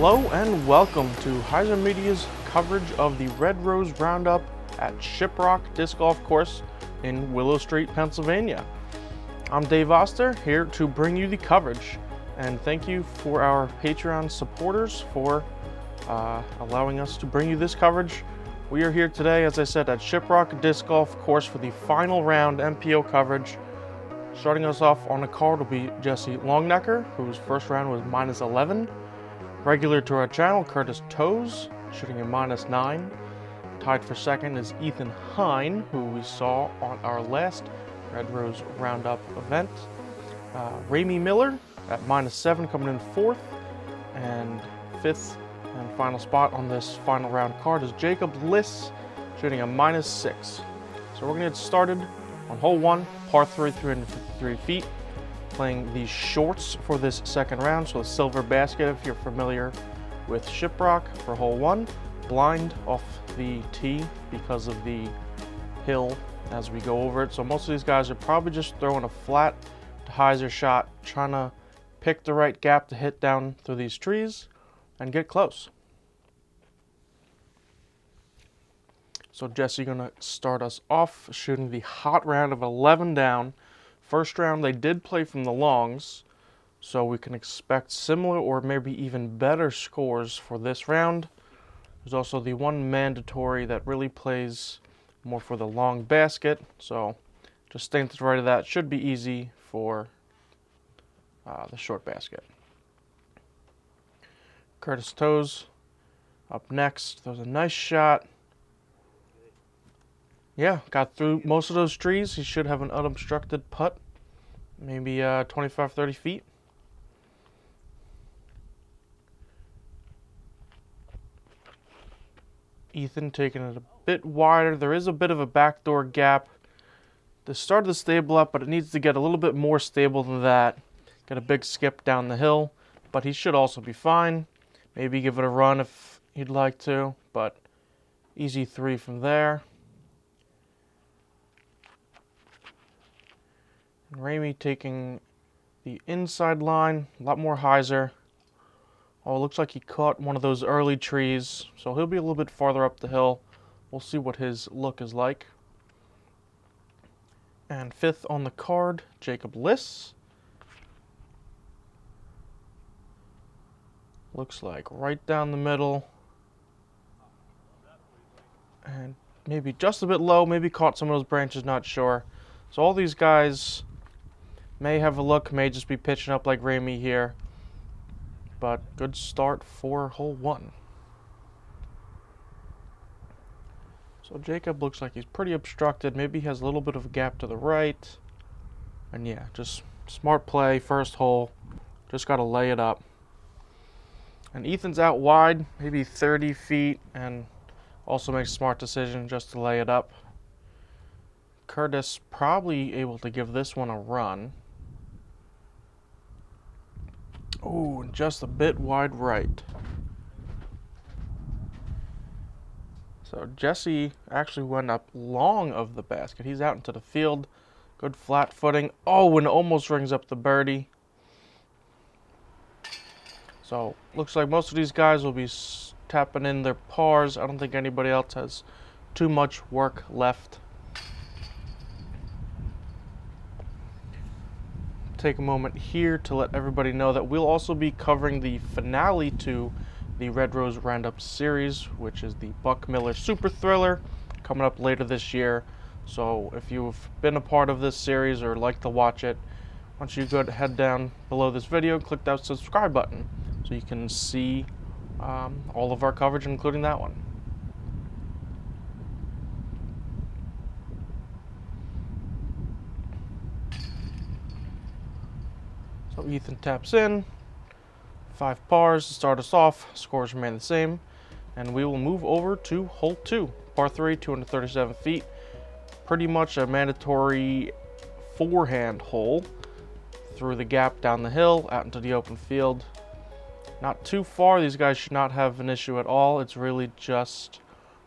Hello and welcome to HyzerMedia's coverage of the Red Rose Roundup at Shiprock Disc Golf Course in Willow Street, Pennsylvania. I'm Dave Oster, here to bring you the coverage, and thank you for our Patreon supporters for allowing us to bring you this coverage. We are here today, as I said, at Shiprock Disc Golf Course for the final round MPO coverage. Starting us off on the card will be Jesse Longenecker, whose first round was -11. Regular to our channel, Toews, shooting a -9. Tied for second is Ethan Hine, who we saw on our last Red Rose Roundup event. Ramie Millar at -7, coming in fourth. And fifth and final spot on this final round card is Liss, shooting a -6. So we're going to get started on hole 1, par 3, 353 feet. Playing the shorts for this second round, so the silver basket if you're familiar with Shiprock for hole 1. Blind off the tee because of the hill as we go over it. So most of these guys are probably just throwing a flat to hyzer shot, trying to pick the right gap to hit down through these trees and get close. So Jesse gonna start us off shooting the hot round of 11 down. First round they did play from the longs, so we can expect similar or maybe even better scores for this round. There's also the one mandatory that really plays more for the long basket, so just staying to the right of that should be easy for the short basket. Toews up next. There's a nice shot. Yeah, got through most of those trees. He should have an unobstructed putt, maybe 25, 30 feet. Ethan taking it a bit wider. There is a bit of a backdoor gap. They started to stable up, but it needs to get a little bit more stable than that. Got a big skip down the hill, but he should also be fine. Maybe give it a run if he'd like to, but easy 3 from there. Ramie taking the inside line, a lot more hyzer. Oh, it looks like he caught one of those early trees, so he'll be a little bit farther up the hill. We'll see what his look is like. And fifth on the card, Liss. Looks like right down the middle. And maybe just a bit low, maybe caught some of those branches, not sure. So all these guys may have a look, may just be pitching up like Ramie here. But good start for hole 1. So Jacob looks like he's pretty obstructed. Maybe he has a little bit of a gap to the right. And yeah, just smart play, first hole. Just got to lay it up. And Ethan's out wide, maybe 30 feet, and also makes a smart decision just to lay it up. Curtis probably able to give this one a run. Oh, just a bit wide right. So Jesse actually went up long of the basket. He's out into the field. Good flat footing. Oh, and almost rings up the birdie. So looks like most of these guys will be tapping in their pars. I don't think anybody else has too much work left. Take a moment here to let everybody know that we'll also be covering the finale to the Red Rose Roundup series, which is the Buck Miller Super Thriller, coming up later this year. So if you've been a part of this series or like to watch it, why don't you go head down below this video and click that subscribe button so you can see all of our coverage, including that one. So Ethan taps in, 5 pars to start us off, scores remain the same, and we will move over to hole 2, par 3, 237 feet. Pretty much a mandatory forehand hole through the gap down the hill, out into the open field. Not too far, these guys should not have an issue at all. It's really just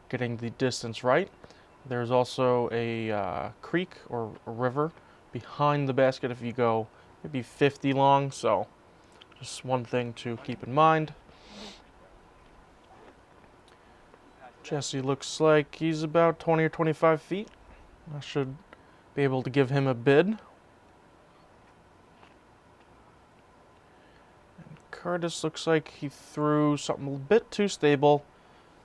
getting the distance right. There's also a creek or a river behind the basket if you go maybe 50 long, so just one thing to keep in mind. Jesse looks like he's about 20 or 25 feet. I should be able to give him a bid. And Curtis looks like he threw something a bit too stable.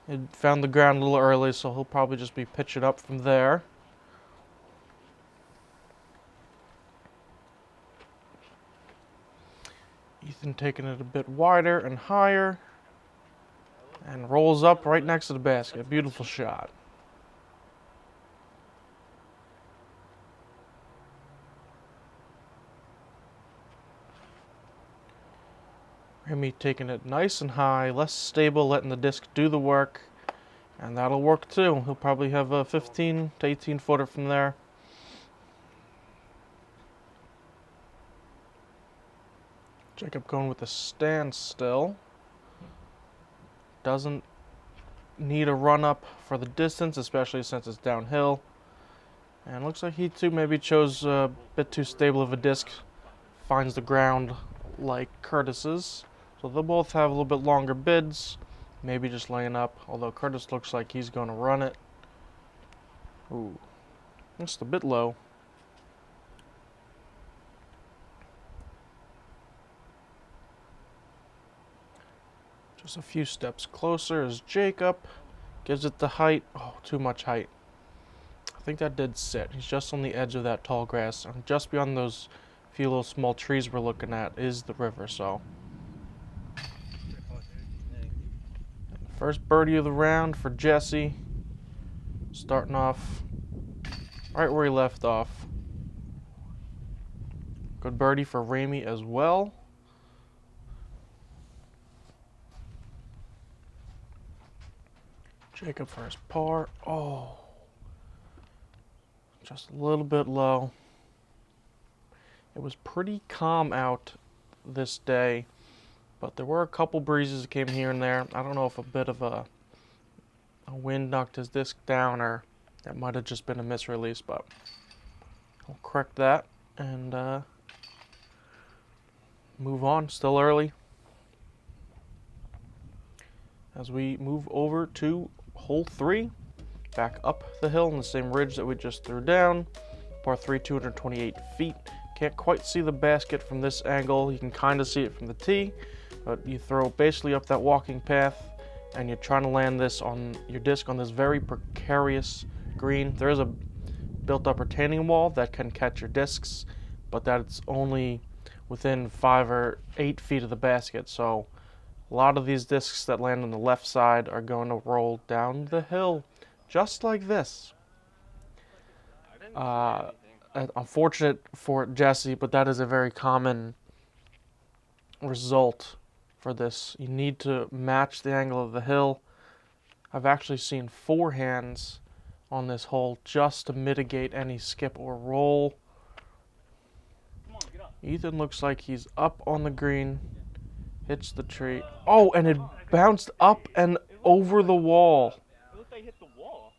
He found the ground a little early, so he'll probably just be pitching up from there. Ethan taking it a bit wider and higher. And rolls up right next to the basket. Beautiful shot. Ramie taking it nice and high, less stable, letting the disc do the work. And that'll work too. He'll probably have a 15 to 18 footer from there. Jacob going with a standstill. Doesn't need a run up for the distance, especially since it's downhill. And looks like he too maybe chose a bit too stable of a disc. Finds the ground like Curtis's. So they'll both have a little bit longer bids. Maybe just laying up, although Curtis looks like he's going to run it. Ooh, just a bit low. Just a few steps closer as Jacob gives it the height. Oh, too much height. I think that did sit. He's just on the edge of that tall grass. And just beyond those few little small trees we're looking at is the river, so. First birdie of the round for Jesse. Starting off right where he left off. Good birdie for Ramie as well. Jacob for his par. Oh, just a little bit low. It was pretty calm out this day, but there were a couple breezes that came here and there. I don't know if a bit of a wind knocked his disc down or that might have just been a misrelease, but I'll correct that and move on. Still early. As we move over to hole 3, back up the hill on the same ridge that we just threw down. Par 3, 228 feet. Can't quite see the basket from this angle. You can kind of see it from the tee, but you throw basically up that walking path and you're trying to land this on your disc on this very precarious green. There is a built-up retaining wall that can catch your discs, but that's only within 5 or 8 feet of the basket, so a lot of these discs that land on the left side are going to roll down the hill, just like this. Unfortunate for Jesse, but that is a very common result for this. You need to match the angle of the hill. I've actually seen 4 hands on this hole just to mitigate any skip or roll. Ethan looks like he's up on the green. Hits the tree. Oh, and it bounced up and over the wall. It looked like it hit the wall.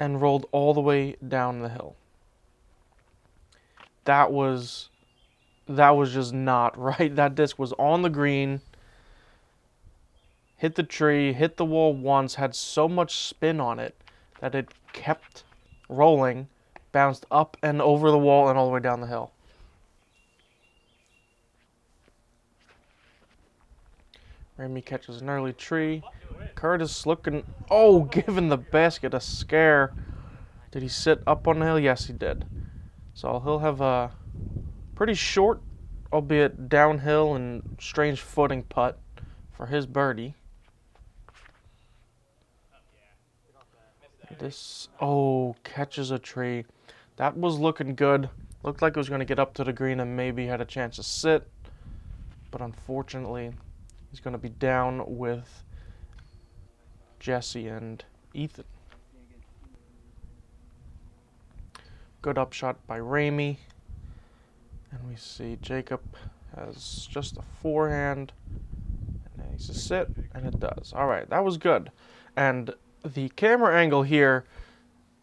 And rolled all the way down the hill. That was just not right. That disc was on the green. Hit the tree, hit the wall once, had so much spin on it that it kept rolling, bounced up and over the wall and all the way down the hill. Ramie catches an early tree. Curtis looking, oh, giving the basket a scare. Did he sit up on the hill? Yes, he did. So he'll have a pretty short, albeit downhill and strange footing putt for his birdie. This, oh, catches a tree. That was looking good. Looked like it was going to get up to the green and maybe had a chance to sit. But unfortunately, he's going to be down with Jesse and Ethan. Good upshot by Ramie. And we see Jacob has just a forehand. And it needs to sit, and it does. All right, that was good. And the camera angle here,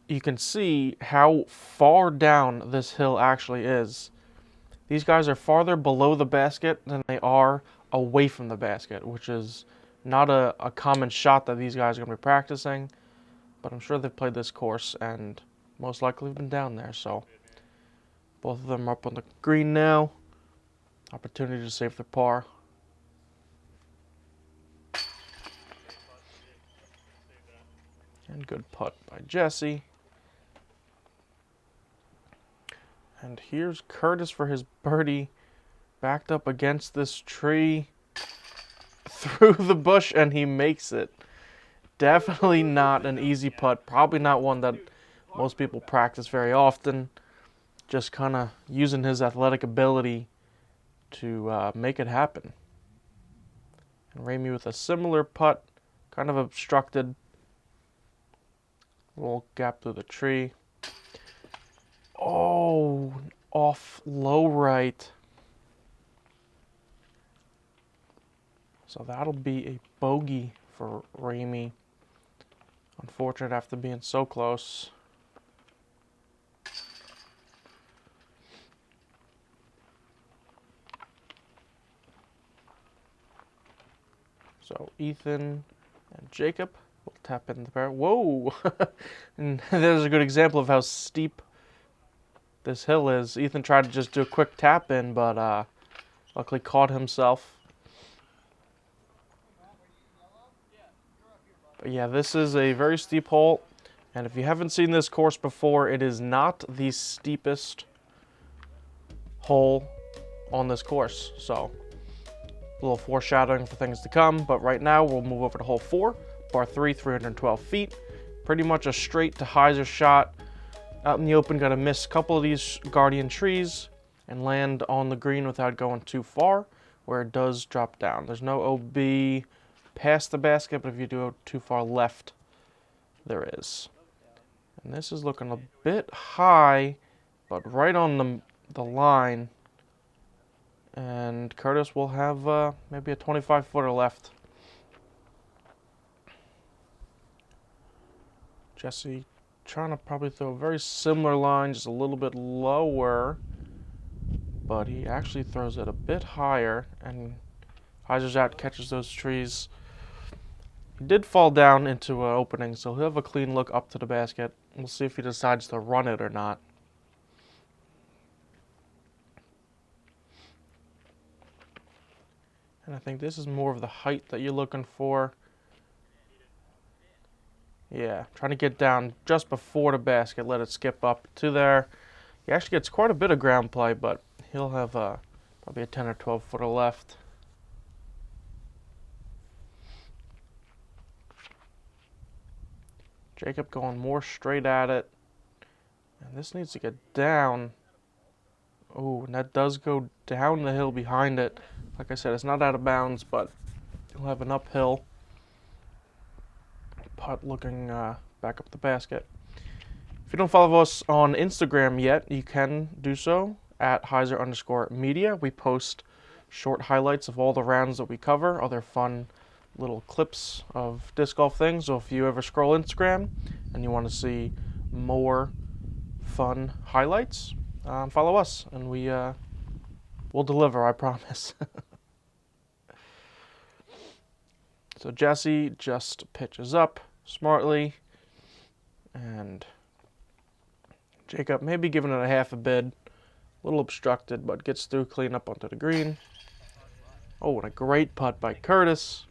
you can see how far down this hill actually is. These guys are farther below the basket than they are away from the basket, which is not a common shot that these guys are going to be practicing. but I'm sure they've played this course and most likely have been down there. So both of them are up on the green now. Opportunity to save their par. And good putt by Jesse. And here's Curtis for his birdie. Backed up against this tree. Through the bush, and he makes it. Definitely not an easy putt. Probably not one that most people practice very often. Just kind of using his athletic ability to make it happen. And Ramie with a similar putt. Kind of obstructed. Little gap through the tree. Oh, off low right. So that'll be a bogey for Ramie. Unfortunate after being so close. So Ethan and Jacob will tap in the pair. Whoa! And there's a good example of how steep this hill is. Ethan tried to just do a quick tap in, but luckily caught himself. But yeah, this is a very steep hole, and if you haven't seen this course before, it is not the steepest hole on this course. So a little foreshadowing for things to come, but right now we'll move over to hole 4, par 3, 312 feet. Pretty much a straight to Hyzer shot. Out in the open, got to miss a couple of these guardian trees and land on the green without going too far, where it does drop down. There's no OB past the basket, but if you do go too far left, there is. And this is looking a bit high, but right on the line. And Curtis will have maybe a 25-footer left. Jesse trying to probably throw a very similar line, just a little bit lower. But he actually throws it a bit higher, and Hyzer's out, catches those trees. He did fall down into an opening, so he'll have a clean look up to the basket. We'll see if he decides to run it or not. And I think this is more of the height that you're looking for. Yeah, trying to get down just before the basket, let it skip up to there. He actually gets quite a bit of ground play, but he'll have probably a 10 or 12 footer left. Jacob going more straight at it. And this needs to get down. Oh, and that does go down the hill behind it. Like I said, it's not out of bounds, but he'll have an uphill putt looking back up the basket. If you don't follow us on Instagram yet, you can do so at HyzerMedia. We post short highlights of all the rounds that we cover, other fun little clips of disc golf things. So if you ever scroll Instagram and you want to see more fun highlights, follow us and we'll deliver, I promise. So Jesse just pitches up smartly, and Jacob maybe giving it a half a bid, a little obstructed, but gets through clean up onto the green. Oh, and a great putt by Curtis.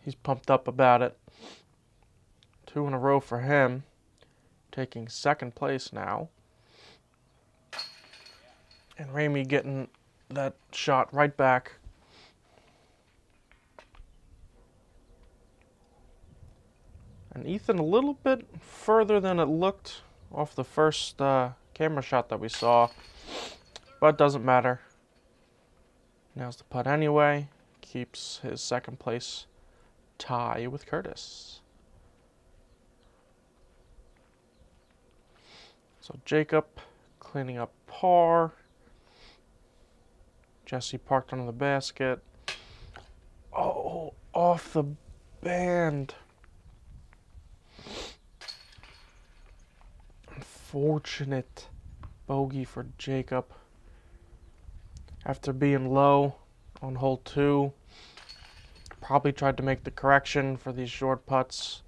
He's pumped up about it. 2 in a row for him, taking second place now. And Ramie getting that shot right back. And Ethan a little bit further than it looked off the first camera shot that we saw, but doesn't matter. Nails the putt anyway. Keeps his second place tie with Curtis. So Jacob cleaning up par. Jesse parked under the basket. Oh, off the band. Unfortunate bogey for Jacob. After being low on hole 2, probably tried to make the correction for these short putts.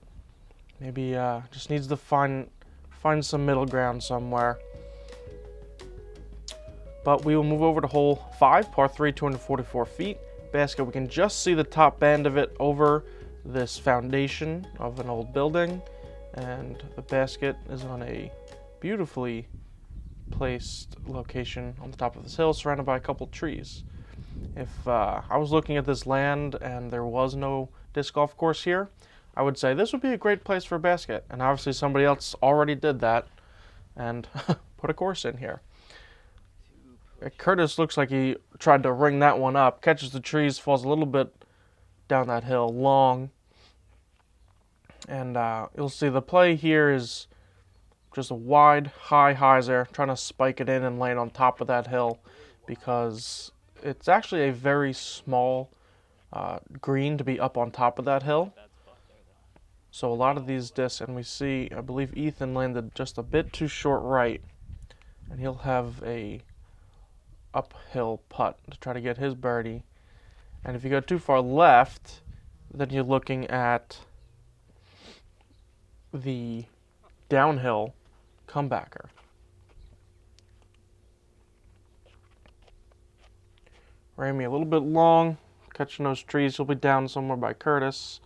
Maybe just needs to find some middle ground somewhere. But we will move over to hole 5, par 3, 244 feet. Basket, we can just see the top band of it over this foundation of an old building. And the basket is on a beautifully placed location on the top of this hill, surrounded by a couple trees. If I was looking at this land and there was no disc golf course here, I would say this would be a great place for a basket. And obviously somebody else already did that and put a course in here. Curtis looks like he tried to ring that one up, catches the trees, falls a little bit down that hill, long. And you'll see the play here is just a wide, high hyzer, trying to spike it in and land on top of that hill because it's actually a very small green to be up on top of that hill. So a lot of these discs, and we see, I believe Ethan landed just a bit too short right, and he'll have a uphill putt to try to get his birdie. And if you go too far left, then you're looking at the downhill comebacker. Ramie a little bit long, catching those trees. He'll be down somewhere by Curtis.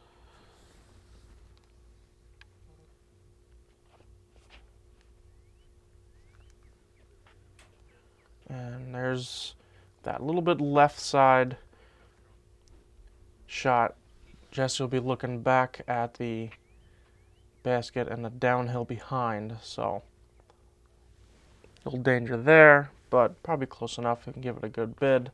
And there's that little bit left side shot. Jesse will be looking back at the basket and the downhill behind, so a little danger there, but probably close enough. You can give it a good bid.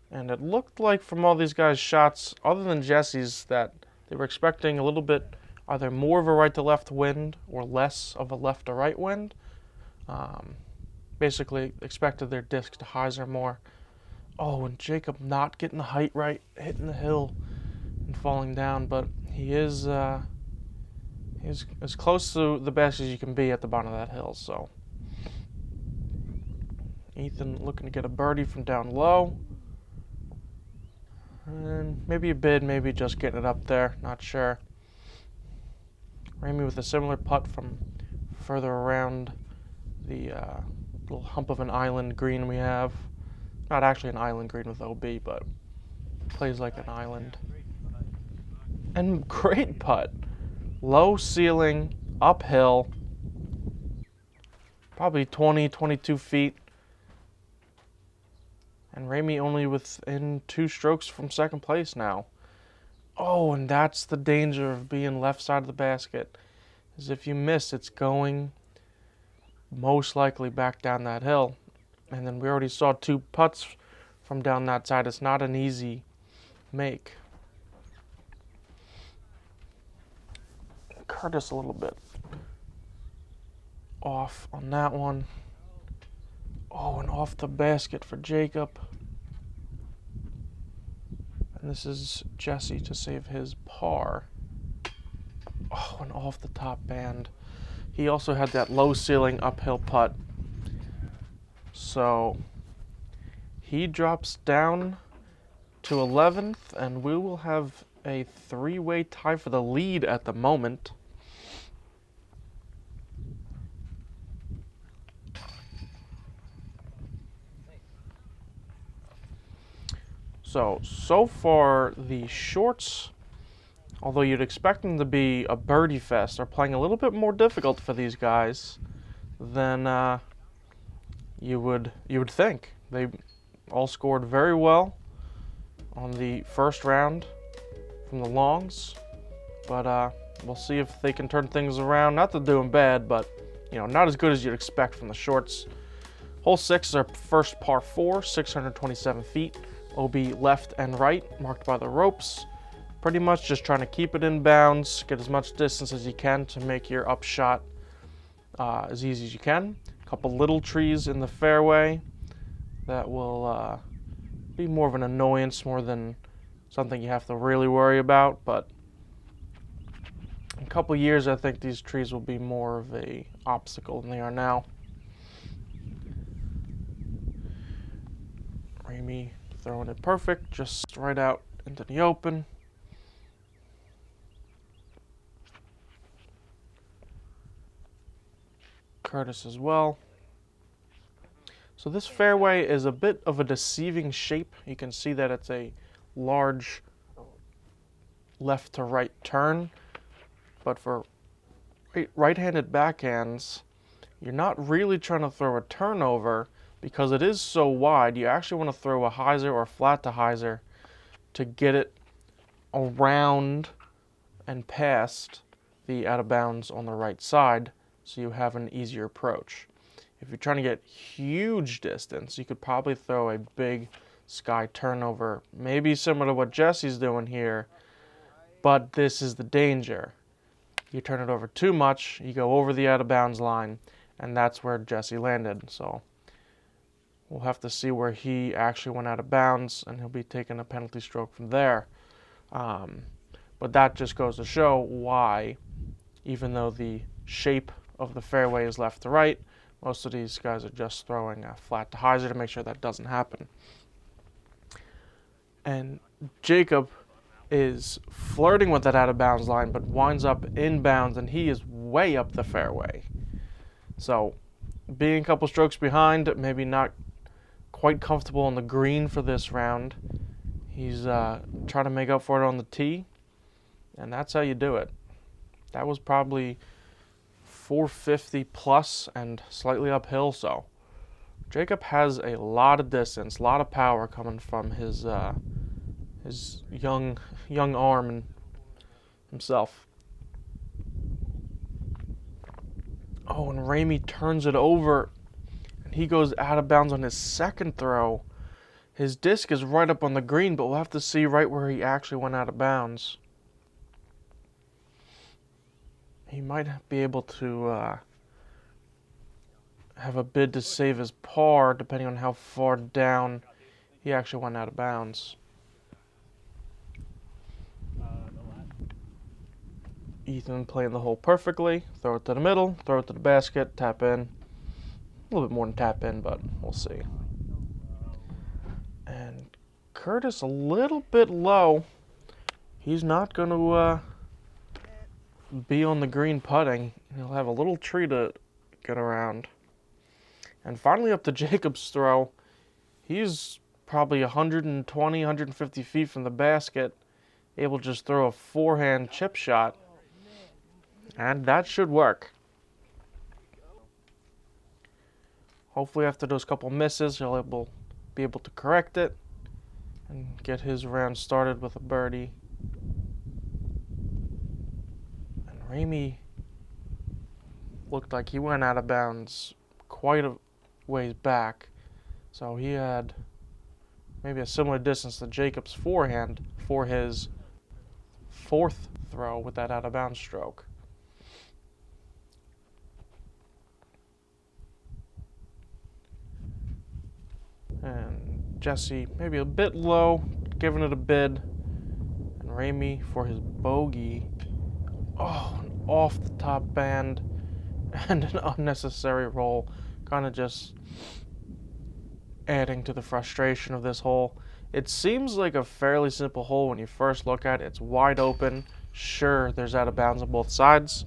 And it looked like from all these guys' shots, other than Jesse's, that they were expecting a little bit either more of a right to left wind or less of a left to right wind. Basically expected their disc to hyzer more. Oh, and Jacob not getting the height right, hitting the hill and falling down, but he is he's as close to the best as you can be at the bottom of that hill. So Ethan looking to get a birdie from down low. And maybe a bid, maybe just getting it up there, not sure. Ramie with a similar putt from further around the little hump of an island green we have. Not actually an island green with OB, but plays like an island. And great putt. Low ceiling, uphill, probably 20, 22 feet. And Ramie only within 2 strokes from second place now. Oh, and that's the danger of being left side of the basket. Is if you miss, it's going most likely back down that hill. And then we already saw 2 putts from down that side. It's not an easy make. Curtis a little bit off on that one. Oh, and off the basket for Jacob. And this is Jesse to save his par. Oh, and off the top band. He also had that low ceiling uphill putt. So he drops down to 11th, and we will have a 3-way tie for the lead at the moment. So far the shorts, although you'd expect them to be a birdie fest, are playing a little bit more difficult for these guys than you would think. They all scored very well on the first round from the longs, but we'll see if they can turn things around. Not that they're doing bad, but not as good as you'd expect from the shorts. Hole 6 is our first par 4, 627 feet. OB left and right, marked by the ropes. Pretty much just trying to keep it in bounds, get as much distance as you can to make your up shot as easy as you can. A couple little trees in the fairway that will be more of an annoyance more than something you have to really worry about, but in a couple years I think these trees will be more of a obstacle than they are now. Ramie throwing it perfect, just right out into the open. Curtis as well. So this fairway is a bit of a deceiving shape. You can see that it's a large left to right turn, but for right-handed backhands, you're not really trying to throw a turnover because it is so wide. You actually want to throw a hyzer or flat to hyzer to get it around and past the out of bounds on the right side, so you have an easier approach. If you're trying to get huge distance, you could probably throw a big sky turnover, maybe similar to what Jesse's doing here, but this is the danger. You turn it over too much, you go over the out of bounds line, and that's where Jesse landed. So we'll have to see where he actually went out of bounds, and he'll be taking a penalty stroke from there. But that just goes to show why, even though the shape of the fairway is left to right, most of these guys are just throwing a flat to hyzer to make sure that doesn't happen. And Jacob is flirting with that out of bounds line, but winds up inbounds, and he is way up the fairway. So being a couple strokes behind, maybe not quite comfortable on the green for this round. He's trying to make up for it on the tee, and that's how you do it. That was probably 450 plus and slightly uphill, so Jacob has a lot of distance, a lot of power coming from his young arm and himself. Oh, and Ramie turns it over, and he goes out of bounds on his second throw. His disc is right up on the green, but we'll have to see right where he actually went out of bounds. He might be able to have a bid to save his par, depending on how far down he actually went out of bounds. Ethan playing the hole perfectly. Throw it to the middle, throw it to the basket, tap in. A little bit more than tap in, but we'll see. And Curtis a little bit low. He's not going to be on the green putting. He'll have a little tree to get around. And finally up to Jacob's throw. He's probably 120, 150 feet from the basket, able to just throw a forehand chip shot. And that should work. Hopefully after those couple misses, he'll be able to correct it and get his round started with a birdie. And Ramie looked like he went out of bounds quite a ways back. So he had maybe a similar distance to Jacob's forehand for his fourth throw with that out of bounds stroke. And Jesse maybe a bit low, giving it a bid. And Ramie for his bogey. Oh, an off the top band and an unnecessary roll. Kind of just adding to the frustration of this hole. It seems like a fairly simple hole when you first look at it. It's wide open. Sure, there's out of bounds on both sides.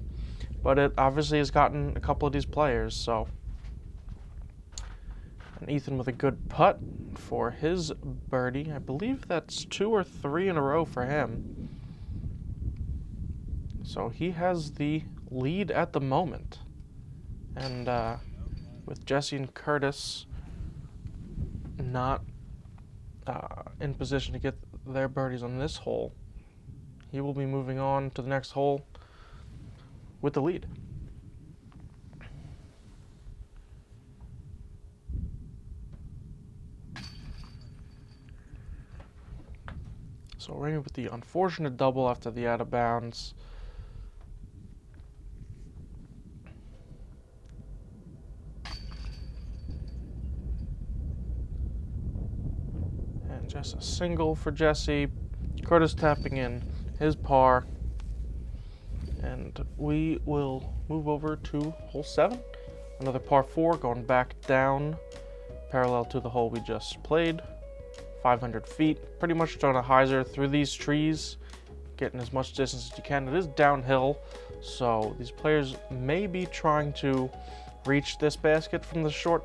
But it obviously has gotten a couple of these players, so. And Ethan with a good putt for his birdie. I believe that's 2 or 3 in a row for him. So he has the lead at the moment. And with Jesse and Curtis not in position to get their birdies on this hole, he will be moving on to the next hole with the lead. So Ramie with the unfortunate double after the out of bounds. And just a single for Jesse. Curtis tapping in his par. And we will move over to hole 7. Another par 4 going back down parallel to the hole we just played. 500 feet, pretty much throwing a hyzer through these trees, getting as much distance as you can. It is downhill, so these players may be trying to reach this basket from the short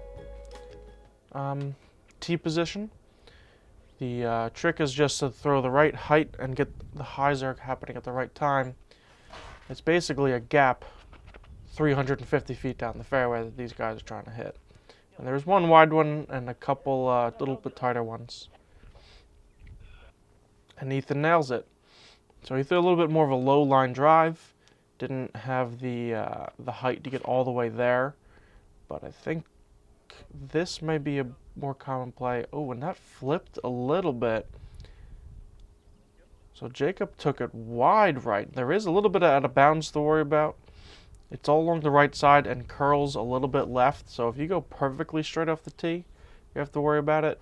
tee position. The trick is just to throw the right height and get the hyzer happening at the right time. It's basically a gap 350 feet down the fairway that these guys are trying to hit. And there's one wide one and a couple little bit tighter ones. And Ethan nails it. So he threw a little bit more of a low line drive. Didn't have the height to get all the way there. But I think this may be a more common play. Oh, and that flipped a little bit. So Jacob took it wide right. There is a little bit out of bounds to worry about. It's all along the right side and curls a little bit left. So if you go perfectly straight off the tee, you have to worry about it.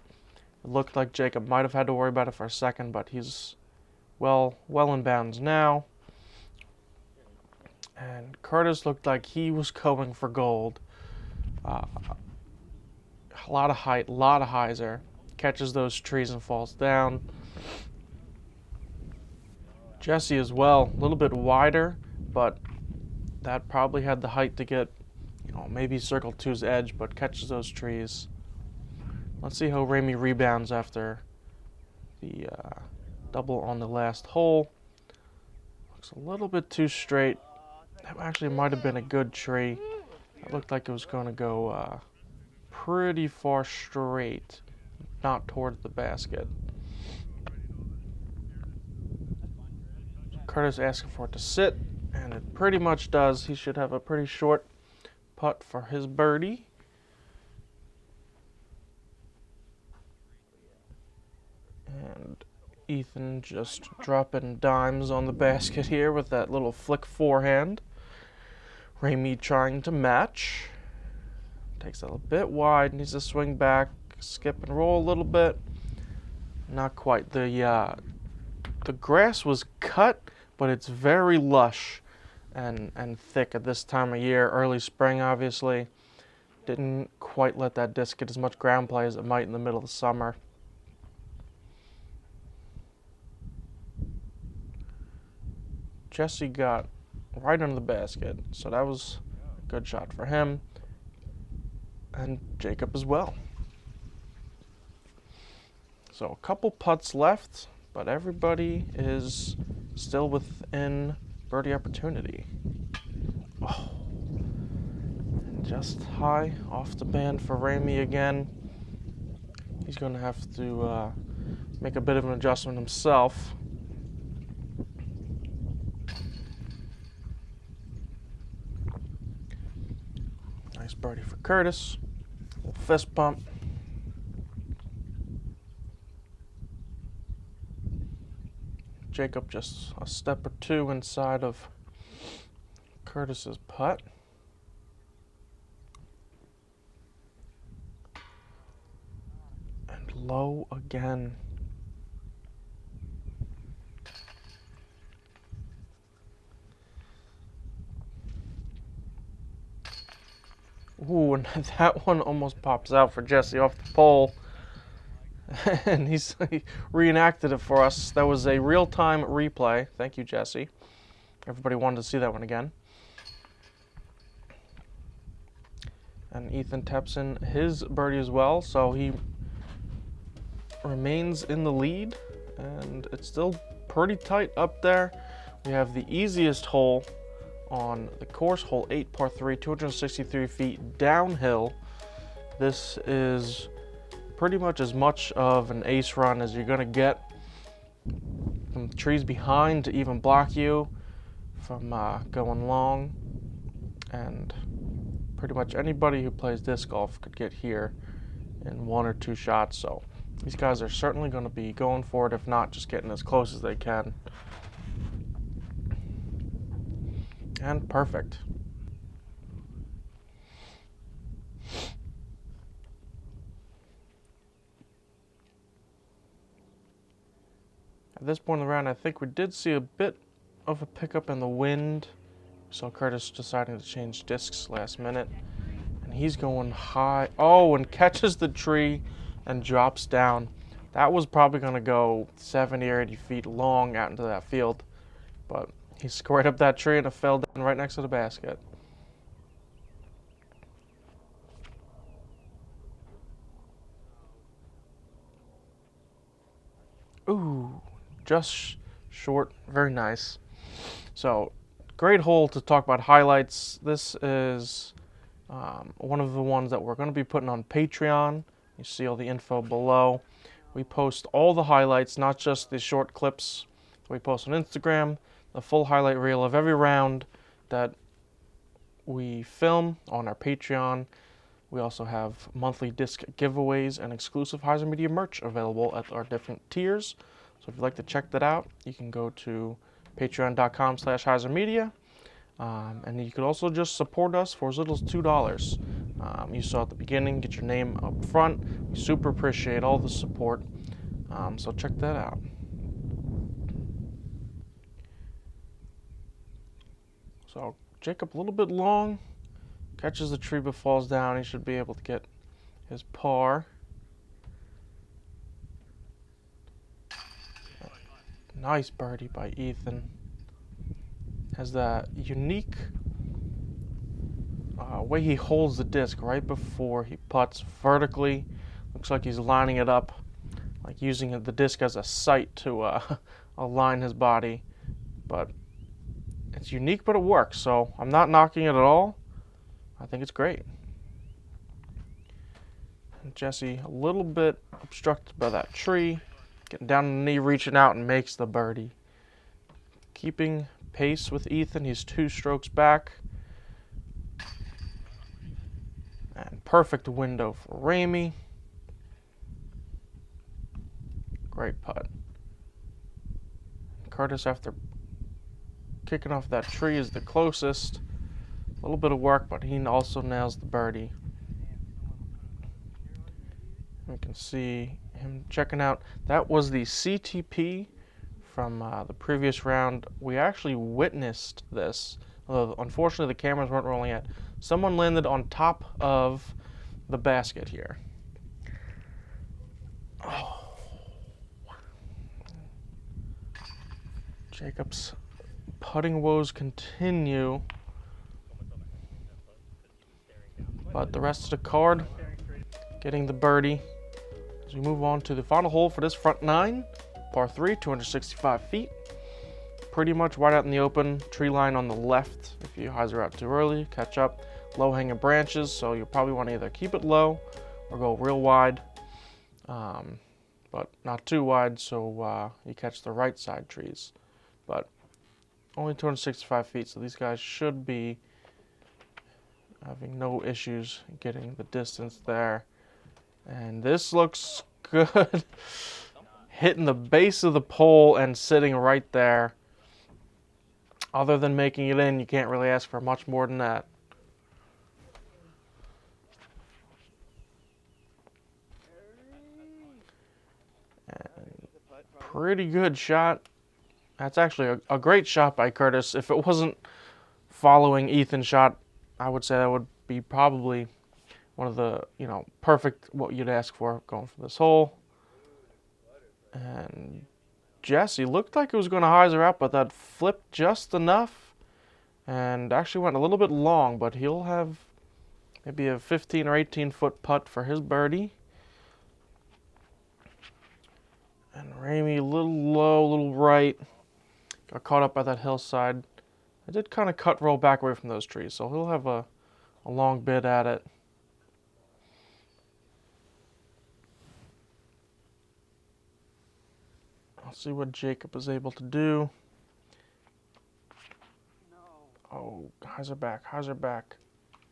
It looked like Jacob might have had to worry about it for a second, but he's well in bounds now. And Curtis looked like he was going for gold. A lot of height, a lot of hyzer. Catches those trees and falls down. Jesse as well, a little bit wider, but that probably had the height to get, maybe circle two's edge, but catches those trees. Let's see how Ramie rebounds after the double on the last hole. Looks a little bit too straight. That actually might have been a good tree. It looked like it was going to go pretty far straight, not towards the basket. Curtis asking for it to sit, and it pretty much does. He should have a pretty short putt for his birdie. And Ethan just dropping dimes on the basket here with that little flick forehand. Ramie trying to match. Takes it a bit wide, needs to swing back, skip and roll a little bit. Not quite. The grass was cut, but it's very lush and thick at this time of year. Early spring, obviously. Didn't quite let that disc get as much ground play as it might in the middle of the summer. Jesse got right under the basket, so that was a good shot for him. And Jacob as well. So a couple putts left, but everybody is still within birdie opportunity. Oh. Just high off the band for Ramie again. He's going to have to make a bit of an adjustment himself. Nice birdie for Curtis. A little fist bump. Jacob just a step or two inside of Curtis's putt. And low again. Ooh, and that one almost pops out for Jesse off the pole. And he reenacted it for us. That was a real-time replay. Thank you, Jesse. Everybody wanted to see that one again. And Ethan taps in his birdie as well, so he remains in the lead. And it's still pretty tight up there. We have the easiest hole on the course, hole 8, par 3, 263 feet downhill. This is pretty much of an ace run as you're going to get. Some trees behind to even block you from going long. And pretty much anybody who plays disc golf could get here in 1 or 2 shots. So these guys are certainly going to be going for it, if not just getting as close as they can. And perfect. At this point in the round, I think we did see a bit of a pickup in the wind. We saw Curtis deciding to change discs last minute. And he's going high. Oh, and catches the tree and drops down. That was probably going to go 70 or 80 feet long out into that field. But he squared up that tree and it fell down right next to the basket. Ooh, just short. Very nice. So, great hole to talk about highlights. This is one of the ones that we're going to be putting on Patreon. You see all the info below. We post all the highlights, not just the short clips. We post on Instagram, the full highlight reel of every round that we film on our Patreon. We also have monthly disc giveaways and exclusive HyzerMedia merch available at our different tiers. So if you'd like to check that out, you can go to patreon.com/HyzerMedia. And you could also just support us for as little as $2. You saw at the beginning, get your name up front. We super appreciate all the support. So check that out. So Jacob a little bit long, catches the tree but falls down. He should be able to get his par. Nice birdie by Ethan. Has that unique way he holds the disc right before he putts vertically. Looks like he's lining it up, like using the disc as a sight to align his body. But it's unique, but it works, so I'm not knocking it at all. I think it's great. And Jesse, a little bit obstructed by that tree, getting down on the knee, reaching out, and makes the birdie. Keeping pace with Ethan, he's 2 strokes back. And perfect window for Ramie. Great putt. Curtis, after kicking off that tree, is the closest. A little bit of work, but he also nails the birdie. We can see him checking out. That was the CTP from the previous round. We actually witnessed this. Unfortunately, the cameras weren't rolling yet. Someone landed on top of the basket here. Oh. Jacob's putting woes continue. But the rest of the card, getting the birdie. As we move on to the final hole for this front 9, par 3, 265 feet. Pretty much right out in the open, tree line on the left. If you hyzer out too early, catch up. Low hanging branches, so you'll probably want to either keep it low or go real wide, but not too wide, so you catch the right side trees. But only 265 feet, so these guys should be having no issues getting the distance there. And this looks good. Hitting the base of the pole and sitting right there. Other than making it in, you can't really ask for much more than that. And pretty good shot. That's actually a great shot by Curtis. If it wasn't following Ethan's shot, I would say that would be probably one of the, perfect what you'd ask for going for this hole. And Jesse looked like it was going to hyzer out, but that flipped just enough and actually went a little bit long, but he'll have maybe a 15 or 18 foot putt for his birdie. And Ramie a little low, a little right. Got caught up by that hillside. I did kind of cut roll back away from those trees, so he'll have a long bit at it. I'll see what Jacob is able to do. Oh, hyzer back, hyzer back.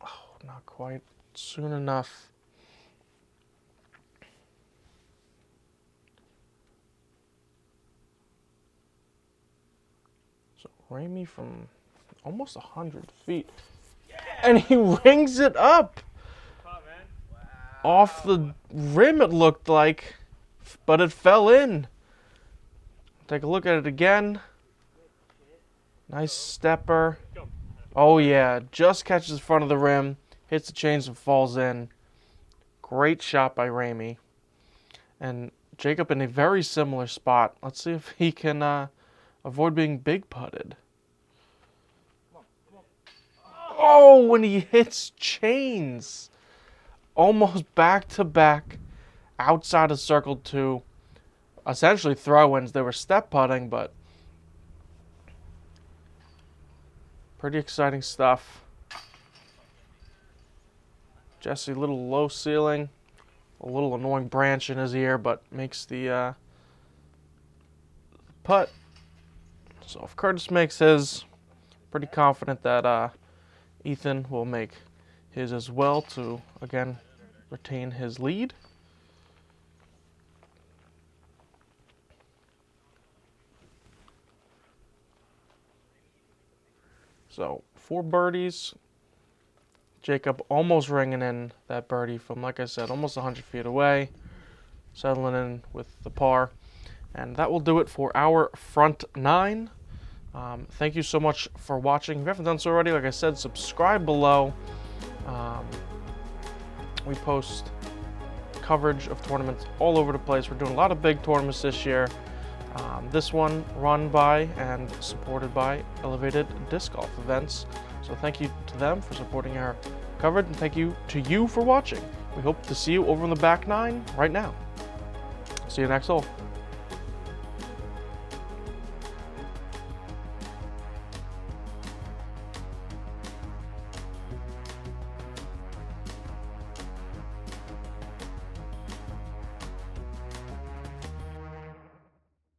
Oh, not quite soon enough. So Ramie from almost 100 feet. And he rings it up. Wow. Off the rim it looked like, but it fell in. Take a look at it again. Nice stepper. Oh yeah, just catches the front of the rim, hits the chains and falls in. Great shot by Ramie. And Jacob in a very similar spot. Let's see if he can avoid being big putted. Oh, when he hits chains. Almost back to back outside of circle 2. essentially throw-ins. They were step putting, but pretty exciting stuff. Jesse, a little low ceiling, a little annoying branch in his ear, but makes the putt. So if Curtis makes his, pretty confident that Ethan will make his as well to, again, retain his lead. So 4 birdies. Jacob almost ringing in that birdie from, like I said, almost 100 feet away. Settling in with the par. And that will do it for our front 9. Thank you so much for watching. If you haven't done so already, like I said, subscribe below. We post coverage of tournaments all over the place. We're doing a lot of big tournaments this year. This one run by and supported by Elevated Disc Golf Events. So thank you to them for supporting our coverage, and thank you to you for watching. We hope to see you over on the back 9 right now. See you next hole.